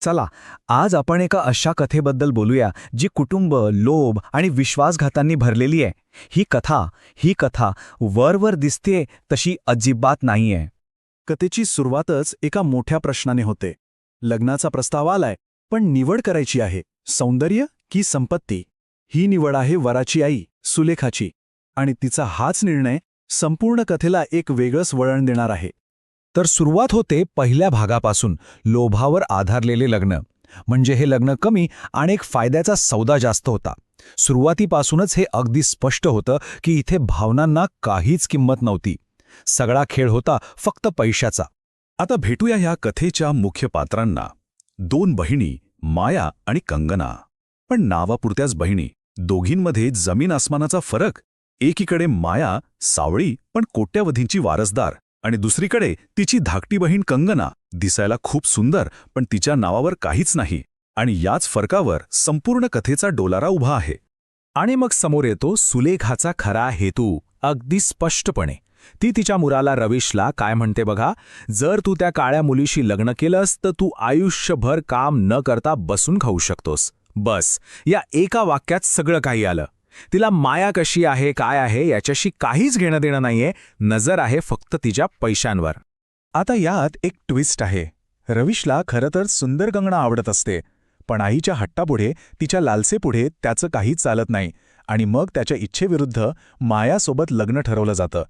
चला, आज आपण एका अशा कथेबद्दल बोलूया जी कुटुंब, लोभ आणि विश्वासघातांनी भरलेली आहे. ही कथा वर दिसते तशी अजिबात नाहीये. कथेची सुरुवातच एका मोठ्या प्रश्नाने होते. लग्नाचा प्रस्ताव आलाय, पण निवड करायची आहे सौंदर्य की संपत्ती. ही निवड आहे वराची आई सुलेखाची, आणि तिचा हाच निर्णय संपूर्ण कथेला एक वेगळंच वळण देणार आहे. तर सुरुवात होते पहिल्या भागापासून, लोभावर आधारलेले लग्न. म्हणजे हे लग्न कमी आणि एक फायद्याचा सौदा जास्त होता. सुरुवातीपासूनच हे अगदी स्पष्ट होतं की इथे भावनांना काहीच किंमत नव्हती. सगळा खेळ होता फक्त पैशाचा. आता भेटूया ह्या कथेच्या मुख्य पात्रांना. 2 बहिणी, माया आणि कंगना. पण नावापुरत्याच बहिणी, दोघींमध्ये जमीन आसमानाचा फरक. एकीकडे माया, सावळी पण कोट्यावधींची वारसदार, आणि दुसरीकडे तिची धाकटी बहीण कंगना, दिसायला खूप सुंदर पण तिच्या नावावर काहीच नाही. आणि याच फरकावर संपूर्ण कथेचा डोलारा उभा आहे. आणि मग समोर येतो सुलेखाचा खरा हेतू, अगदी स्पष्टपणे. ती तिच्या मुलाला रवीशला काय म्हणते बघा, जर तू त्या काळ्या मुलीशी लग्न केलंस तर तू आयुष्यभर काम न करता बसून खाऊ शकतोस. बस, या एका वाक्यात सगळं काही आलं. तिला माया कशी आहे, काय आहे याच्याशी काहीच घेणं देणं नाहीये. नजर आहे फक्त तिच्या पैशांवर. आता यात एक ट्विस्ट आहे. रवीशला खरं तर सुंदर कंगना आवडत असते, पण आईच्या हट्टापुढे, तिच्या लालसेपुढे त्याचं काहीच चालत नाही. आणि मग त्याच्या इच्छेविरुद्ध मायासोबत लग्न ठरवलं जातं.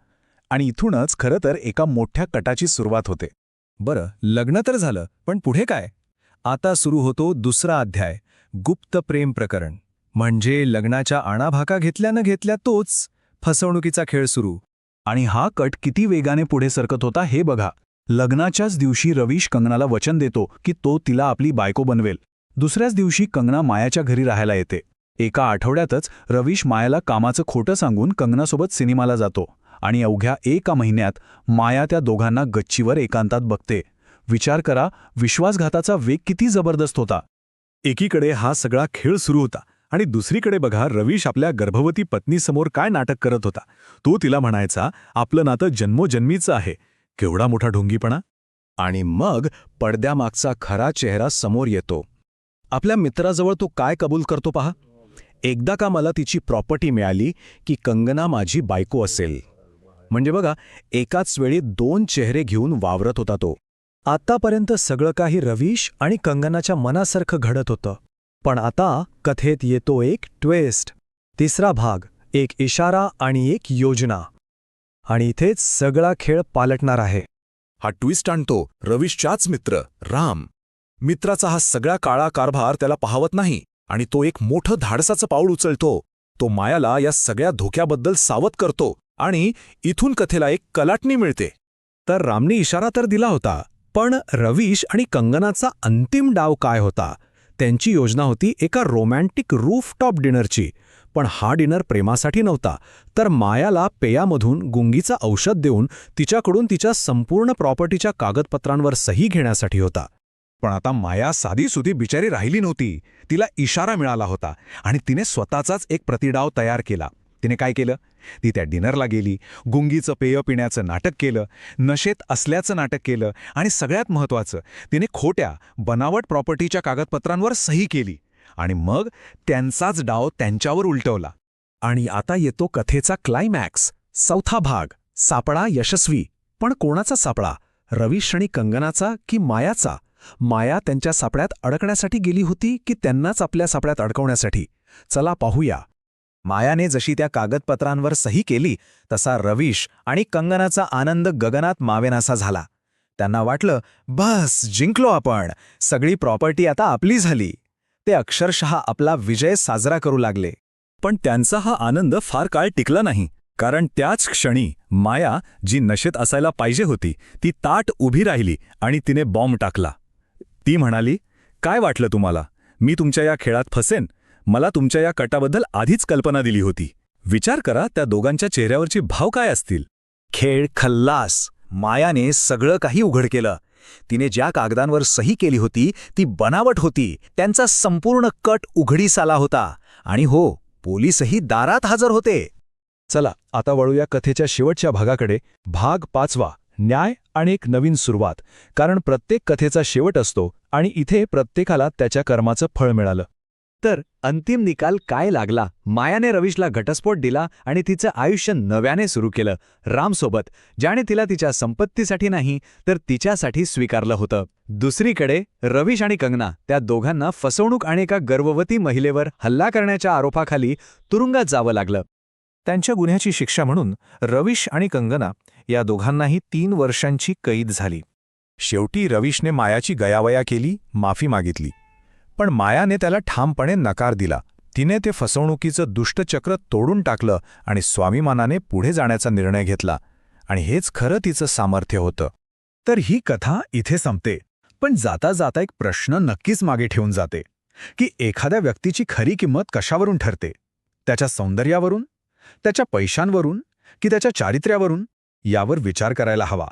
आणि इथूनच खरं तर एका मोठ्या कटाची सुरुवात होते. बरं, लग्न तर झालं, पण पुढे काय? आता सुरू होतो दुसरा अध्याय, गुप्त प्रेम प्रकरण. म्हणजे लग्नाच्या आणाभाका घेतल्या न घेतल्या तोच फसवणुकीचा खेळ सुरू. आणि हा कट किती वेगाने पुढे सरकत होता हे बघा. लग्नाच्याच दिवशी रवीश कंगनाला वचन देतो की तो तिला आपली बायको बनवेल. दुसऱ्याच दिवशी कंगना मायाच्या घरी राहायला येते. एका आठवड्यातच रवीश मायाला कामाचं खोटं सांगून कंगनासोबत सिनेमाला जातो. आणि अवघ्या एका महिन्यात माया त्या दोघांना गच्चीवर एकांतात बघते. विचार करा, विश्वासघाताचा वेग किती जबरदस्त होता. एकीकडे हा सगळा खेळ सुरू होता, आणि दुसरीकडे बघा रवीश आपल्या गर्भवती पत्नीसमोर काय नाटक करत होता. तो तिला म्हणायचा, आपलं नातं जन्मोजन्मीचं आहे. केवढा मोठा ढोंगीपणा. आणि मग पडद्यामागचा खरा चेहरा समोर येतो. आपल्या मित्राजवळ तो काय कबूल करतो पहा, एकदा का मला तिची प्रॉपर्टी मिळाली की कंगना माझी बायको असेल. म्हणजे बघा, एकाच वेळी 2 चेहरे घेऊन वावरत होता तो. आतापर्यंत सगळं काही रवीश आणि कंगनाच्या मनासारखं घडत होतं. पण आता कथेत येतो एक ट्विस्ट. तिसरा भाग, एक इशारा आणि एक योजना. आणि इथेच सगळा खेळ पालटणार आहे. हा ट्विस्ट आणतो रवीशचाच मित्र राम. मित्राचा हा सगळा काळा कारभार त्याला पाहवत नाही, आणि तो एक मोठं धाडसाचं पाऊल उचलतो. तो मायाला या सगळ्या धोक्याबद्दल सावध करतो, आणि इथून कथेला एक कलाटणी मिळते. तर रामने इशारा तर दिला होता, पण रवीश आणि कंगनाचा अंतिम डाव काय होता? त्यांची योजना होती एका रोमॅन्टिक रूफटॉप डिनरची. पण हा डिनर प्रेमासाठी नव्हता, तर मायाला पेयामधून गुंगीचं औषध देऊन तिच्याकडून तिच्या संपूर्ण प्रॉपर्टीच्या कागदपत्रांवर सही घेण्यासाठी होता. पण आता माया साधीसुधी बिचारी राहिली नव्हती. तिला इशारा मिळाला होता, आणि तिने स्वतःचाच एक प्रतिडाव तयार केला. तिने काय केलं? ती त्या डिनरला गेली, गुंगीचं पेय पिण्याचं नाटक केलं, नशेत असल्याचं नाटक केलं, आणि सगळ्यात महत्त्वाचं, तिने खोट्या बनावट प्रॉपर्टीच्या कागदपत्रांवर सही केली. आणि मग त्यांचाच डाव त्यांच्यावर उलटवला. आणि आता येतो कथेचा क्लायमॅक्स, चौथा भाग, सापळा यशस्वी. पण कोणाचा सापळा? रवीश आणि कंगनाचा की मायाचा? माया त्यांच्या सापळ्यात अडकण्यासाठी गेली होती की त्यांनाच आपल्या सापळ्यात अडकवण्यासाठी? चला पाहूया. मायाने जशी त्या कागदपत्रांवर सही केली तसा रवीश आणि कंगनाचा आनंद गगनात मावेनासा झाला. त्यांना वाटलं, बस जिंकलो आपण, सगळी प्रॉपर्टी आता आपली झाली. ते अक्षरशः आपला विजय साजरा करू लागले. पण त्यांचा हा आनंद फार काळ टिकला नाही, कारण त्याच क्षणी माया, जी नशेत असायला पाहिजे होती, ती ताठ उभी राहिली आणि तिने बॉम्ब टाकला. ती म्हणाली, काय वाटलं तुम्हाला, मी तुमच्या या खेळात फसेन? मला तुमच्या या कटाबद्दल आधीच कल्पना दिली होती. विचार करा त्या दोघांच्या चेहऱ्यावरचे भाव काय असतील. खेळ खल्लास. मायाने सगळं काही उघड केलं. तिने ज्या कागदांवर सही केली होती ती बनावट होती. त्यांचा संपूर्ण कट उघडीस आला होता. आणि हो, पोलीसही दारात हजर होते. चला आता वळूया कथेच्या शेवटच्या भागाकडे. भाग 5वा, न्याय आणि एक नवीन सुरुवात, कारण प्रत्येक कथेचा शेवट असतो आणि इथे प्रत्येकाला त्याच्या कर्माचं फळ मिळालं. तर अंतिम निकाल काय लागला? मायाने रवीशला घटस्फोट दिला आणि तिचं आयुष्य नव्याने सुरू केलं, रामसोबत, ज्याने तिला तिच्या संपत्तीसाठी नाही तर तिच्यासाठी स्वीकारलं होतं. दुसरीकडे रवीश आणि कंगना, त्या दोघांना फसवणूक आणि एका गर्भवती महिलेवर हल्ला करण्याच्या आरोपाखाली तुरुंगात जावं लागलं. त्यांच्या गुन्ह्याची शिक्षा म्हणून रवीश आणि कंगना या दोघांनाही 3 वर्षांची कैद झाली. शेवटी रवीशने मायाची गयावया केली, माफी मागितली. पण मायाने त्याला ठामपणे नकार दिला. तिने ते फसवणुकीचं दुष्टचक्र तोडून टाकलं आणि स्वाभिमानाने पुढे जाण्याचा निर्णय घेतला. आणि हेच खरं तिचं सामर्थ्य होतं. तर ही कथा इथे संपते, पण जाता जाता एक प्रश्न नक्कीच मागे ठेवून जाते की एखाद्या व्यक्तीची खरी किंमत कशावरून ठरते? त्याच्या सौंदर्यावरून, त्याच्या पैशांवरून की त्याच्या चारित्र्यावरून? यावर विचार करायला हवा.